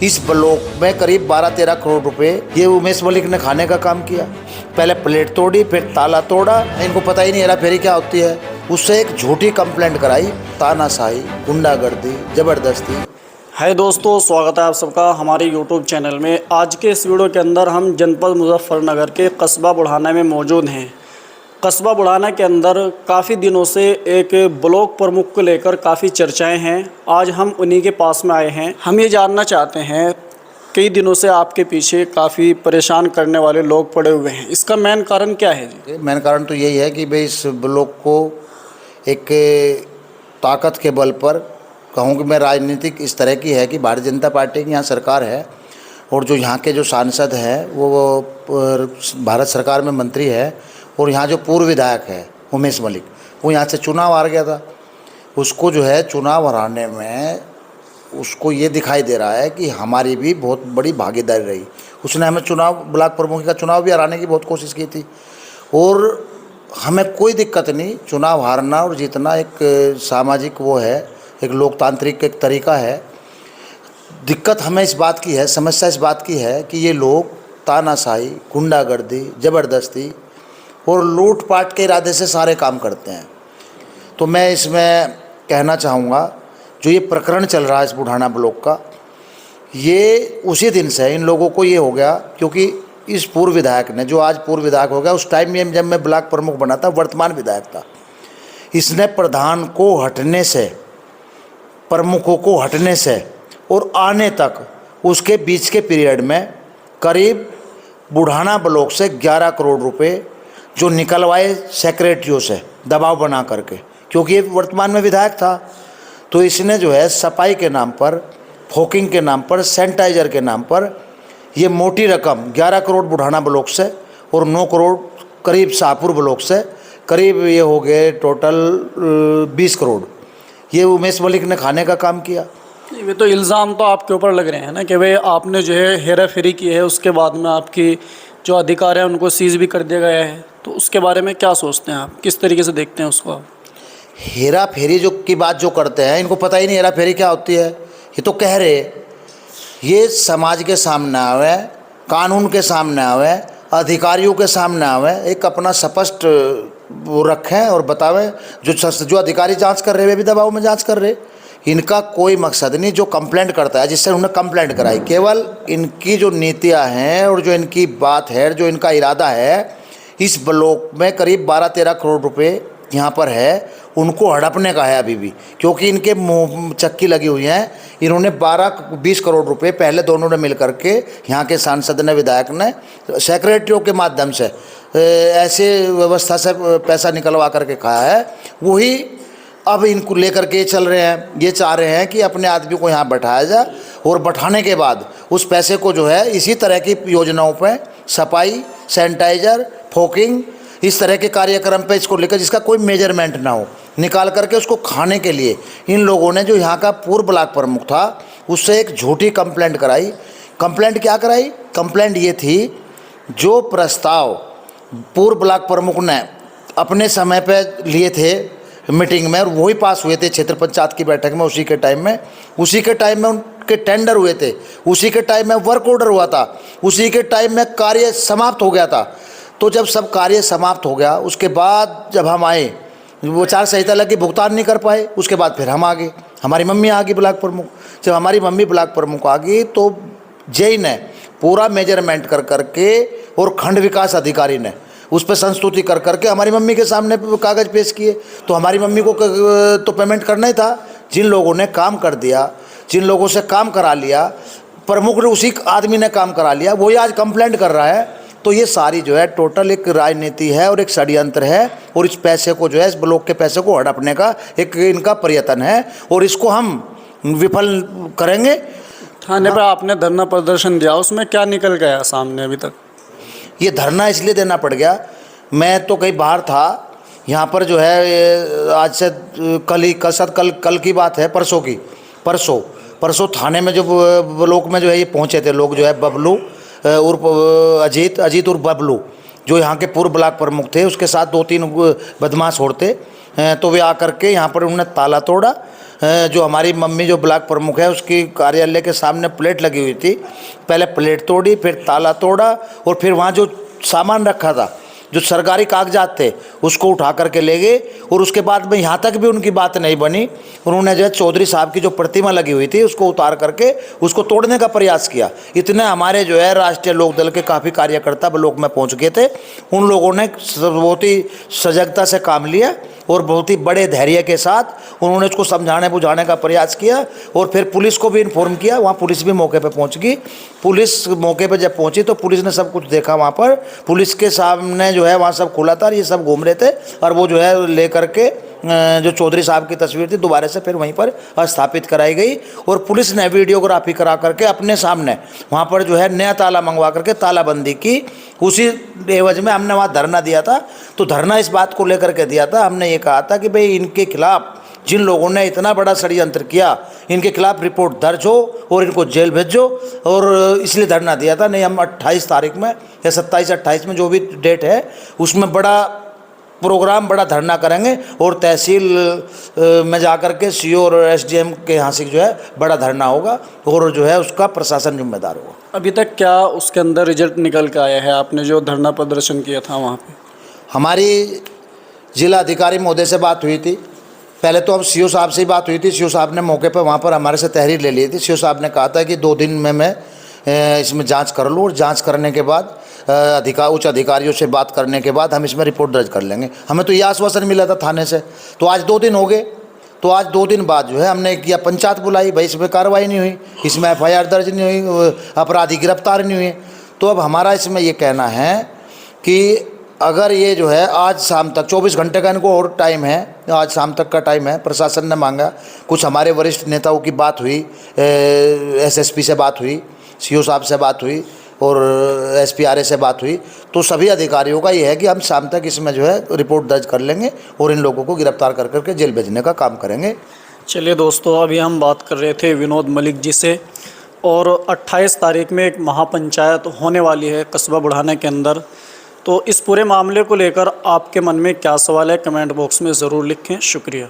इस ब्लॉक में करीब 12-13 करोड़ रुपए ये उमेश मलिक ने खाने का काम किया। पहले प्लेट तोड़ी, फिर ताला तोड़ा, इनको पता ही नहीं हेरा फेरी क्या होती है। उससे एक झूठी कंप्लेंट कराई, तानाशाही, गुंडागर्दी, जबरदस्ती। हाय दोस्तों, स्वागत है आप सबका हमारे YouTube चैनल में। आज के इस वीडियो के अंदर हम जनपद मुजफ्फरनगर के कस्बा बुढ़ाना में मौजूद हैं। कस्बा बुढ़ाना के अंदर काफ़ी दिनों से एक ब्लॉक प्रमुख को लेकर काफ़ी चर्चाएं हैं। आज हम उन्हीं के पास में आए हैं। हम ये जानना चाहते हैं, कई दिनों से आपके पीछे काफ़ी परेशान करने वाले लोग पड़े हुए हैं, इसका मेन कारण क्या है जी? मेन कारण तो यही है कि भाई इस ब्लॉक को एक ताकत के बल पर कहूँ कि मैं, राजनीतिक इस तरह की है कि भारतीय जनता पार्टी की यहाँ सरकार है और जो यहाँ के जो सांसद हैं वो भारत सरकार में मंत्री है, और यहाँ जो पूर्व विधायक है उमेश मलिक, वो यहाँ से चुनाव हार गया था। उसको जो है चुनाव हराने में उसको ये दिखाई दे रहा है कि हमारी भी बहुत बड़ी भागीदारी रही। उसने हमें चुनाव, ब्लॉक प्रमुख का चुनाव भी हराने की बहुत कोशिश की थी, और हमें कोई दिक्कत नहीं। चुनाव हारना और जीतना एक सामाजिक वो है, एक लोकतांत्रिक एक तरीका है। दिक्कत हमें इस बात की है, समस्या इस बात की है कि ये लोग तानाशाही, गुंडागर्दी, ज़बरदस्ती और लूटपाट के इरादे से सारे काम करते हैं। तो मैं इसमें कहना चाहूँगा, जो ये प्रकरण चल रहा है इस बुढ़ाना ब्लॉक का, ये उसी दिन से इन लोगों को ये हो गया, क्योंकि इस पूर्व विधायक ने, जो आज पूर्व विधायक हो गया, उस टाइम में जब मैं ब्लॉक प्रमुख बना था, वर्तमान विधायक था, इसने प्रधान को हटने से, प्रमुखों को हटने से और आने तक उसके बीच के पीरियड में करीब बुढ़ाना ब्लॉक से 11 करोड़ रुपए जो निकलवाए सेक्रेटरियों से दबाव बना करके, क्योंकि ये वर्तमान में विधायक था। तो इसने जो है सफाई के नाम पर, फोकिंग के नाम पर, सैनिटाइजर के नाम पर ये मोटी रकम 11 करोड़ बुढ़ाना ब्लॉक से और 9 करोड़ करीब शाहपुर ब्लॉक से, करीब ये हो गए टोटल 20 करोड़ ये उमेश मलिक ने खाने का काम किया। ये तो इल्ज़ाम तो आपके ऊपर लग रहे हैं ना कि भाई आपने जो है हेरा फेरी की है, उसके बाद में आपकी जो अधिकार है उनको सीज़ भी कर दिया गया है। तो उसके बारे में क्या सोचते हैं आप, किस तरीके से देखते हैं उसको आप? हेरा फेरी जो की बात जो करते हैं, इनको पता ही नहीं हेरा फेरी क्या होती है। ये तो कह रहे, ये समाज के सामने आवे, कानून के सामने आवे, अधिकारियों के सामने आवे, एक अपना स्पष्ट वो रखें और बतावें। जो अधिकारी जांच कर रहे वे भी दबाव में जांच कर रहे। इनका कोई मकसद नहीं। जो कंप्लेंट करता है, जिससे उन्होंने कंप्लेंट कराई, केवल इनकी जो नीतियां हैं और जो इनकी बात है, जो इनका इरादा है, इस ब्लॉक में करीब 12-13 करोड़ रुपए यहाँ पर है, उनको हड़पने का है अभी भी, क्योंकि इनके मुँह चक्की लगी हुई हैं। इन्होंने 12-20 करोड़ रुपए पहले दोनों ने मिल करके, यहाँ के सांसद ने, विधायक ने, सेक्रेटरियों के माध्यम से ऐसे व्यवस्था से पैसा निकलवा करके खाया है। वही अब इनको लेकर के चल रहे हैं। ये चाह रहे हैं कि अपने आदमी को यहाँ बैठाया जाए और बैठाने के बाद उस पैसे को जो है इसी तरह की योजनाओं पे, सफाई, सैनिटाइजर, फोकिंग, इस तरह के कार्यक्रम पे इसको लेकर, जिसका कोई मेजरमेंट ना हो, निकाल करके उसको खाने के लिए इन लोगों ने, जो यहाँ का पूर्व ब्लॉक प्रमुख था, उससे एक झूठी कंप्लेंट कराई। कंप्लेंट क्या कराई? कंप्लेंट ये थी, जो प्रस्ताव पूर्व ब्लॉक प्रमुख ने अपने समय पे लिए थे मीटिंग में, और वही पास हुए थे क्षेत्र पंचायत की बैठक में, उसी के टाइम में उनके टेंडर हुए थे, उसी के टाइम में वर्क ऑर्डर हुआ था, उसी के टाइम में कार्य समाप्त हो गया था। तो जब सब कार्य समाप्त हो गया, उसके बाद जब हम आए, वो आचार संहिता लगी, भुगतान नहीं कर पाए। उसके बाद फिर हम आ गए, हमारी मम्मी आ गई ब्लॉक प्रमुख। जब हमारी मम्मी ब्लॉक प्रमुख आ गई, तो जेई ने पूरा मेजरमेंट कर करके और खंड विकास अधिकारी ने उस पर संस्तुति कर करके हमारी मम्मी के सामने कागज़ पेश किए। तो हमारी मम्मी को तो पेमेंट करना ही था। जिन लोगों ने काम कर दिया, जिन लोगों से काम करा लिया, प्रमुख ने, उसी आदमी ने काम करा लिया, वही आज कंप्लेंट कर रहा है। तो ये सारी जो है टोटल एक राजनीति है और एक षड्यंत्र है, और इस पैसे को जो है, इस ब्लॉक के पैसे को हड़पने का एक इनका प्रयत्न है, और इसको हम विफल करेंगे। थाने पर आपने धरना प्रदर्शन दिया, उसमें क्या निकल गया सामने अभी तक? ये धरना इसलिए देना पड़ गया, मैं तो कहीं बाहर था, यहाँ पर जो है आज से कल की बात है, परसों थाने में जो ब्लॉक में जो है ये पहुँचे थे लोग, जो है बबलू उर्फ अजीत उर्फ बबलू, जो यहाँ के पूर्व ब्लॉक प्रमुख थे, उसके साथ 2-3 बदमाश और थे। तो वे आकर के यहाँ पर उन्होंने ताला तोड़ा, जो हमारी मम्मी जो ब्लॉक प्रमुख है उसकी कार्यालय के सामने प्लेट लगी हुई थी, पहले प्लेट तोड़ी, फिर ताला तोड़ा और फिर वहाँ जो सामान रखा था, जो सरकारी कागजात थे, उसको उठा करके ले गए। और उसके बाद में यहाँ तक भी उनकी बात नहीं बनी, उन्होंने जो है चौधरी साहब की जो प्रतिमा लगी हुई थी उसको उतार करके उसको तोड़ने का प्रयास किया। इतने हमारे जो है राष्ट्रीय लोकदल के काफ़ी कार्यकर्ता ब्लॉक में पहुँच गए थे। उन लोगों ने बहुत ही सजगता से काम लिया और बहुत ही बड़े धैर्य के साथ उन्होंने उसको समझाने बुझाने का प्रयास किया और फिर पुलिस को भी इन्फॉर्म किया। वहाँ पुलिस भी मौके पर पहुँच गई। पुलिस मौके पर जब पहुँची तो पुलिस ने सब कुछ देखा। वहाँ पर पुलिस के सामने जो है वहाँ सब खुला था, ये सब घूम रहे थे और वो जो है ले करके जो चौधरी साहब की तस्वीर थी दोबारा से फिर वहीं पर स्थापित कराई गई और पुलिस ने वीडियोग्राफी करा करके अपने सामने वहाँ पर जो है नया ताला मंगवा करके तालाबंदी की। उसी एवज में हमने वहाँ धरना दिया था। तो धरना इस बात को लेकर के दिया था, हमने ये कहा था कि भाई इनके खिलाफ जिन लोगों ने इतना बड़ा षड्यंत्र किया, इनके खिलाफ रिपोर्ट दर्ज हो और इनको जेल भेजो। और इसलिए धरना दिया था। नहीं, हम 28 तारीख में या 27-28 में जो भी डेट है उसमें बड़ा प्रोग्राम, बड़ा धरना करेंगे और तहसील में जाकर के सीओ और एसडीएम के यहाँ से जो है बड़ा धरना होगा और जो है उसका प्रशासन जिम्मेदार होगा। अभी तक क्या उसके अंदर रिजल्ट निकल के आया है? आपने जो धरना प्रदर्शन किया था वहाँ पे हमारी जिला अधिकारी महोदय से बात हुई थी। पहले तो हम सीओ साहब से ही बात हुई थी। सीओ साहब ने मौके पर वहाँ पर हमारे से तहरीर ले ली थी। सीओ साहब ने कहा था कि 2 दिन में मैं इसमें जांच कर लूँ और जांच करने के बाद उच्च अधिकारियों से बात करने के बाद हम इसमें रिपोर्ट दर्ज कर लेंगे। हमें तो ये आश्वासन मिला था थाने से। तो आज 2 दिन हो गए। तो आज 2 दिन बाद जो है हमने किया, पंचायत बुलाई, भाई इसमें कार्रवाई नहीं हुई, इसमें एफआईआर दर्ज नहीं हुई, अपराधी गिरफ्तार नहीं हुए। तो अब हमारा इसमें ये कहना है कि अगर ये जो है आज शाम तक 24 घंटे का इनको और टाइम है, आज शाम तक का टाइम है, प्रशासन ने मांगा। कुछ हमारे वरिष्ठ नेताओं की बात हुई, एसएसपी से बात हुई, सीओ साहब से बात हुई और एसपीआरए से बात हुई। तो सभी अधिकारियों का ये है कि हम शाम तक इसमें जो है रिपोर्ट दर्ज कर लेंगे और इन लोगों को गिरफ्तार कर करके जेल भेजने का काम करेंगे। चलिए दोस्तों, अभी हम बात कर रहे थे विनोद मलिक जी से और 28 तारीख में एक महापंचायत होने वाली है कस्बा बुढ़ाना के अंदर। तो इस पूरे मामले को लेकर आपके मन में क्या सवाल है, कमेंट बॉक्स में ज़रूर लिखें। शुक्रिया।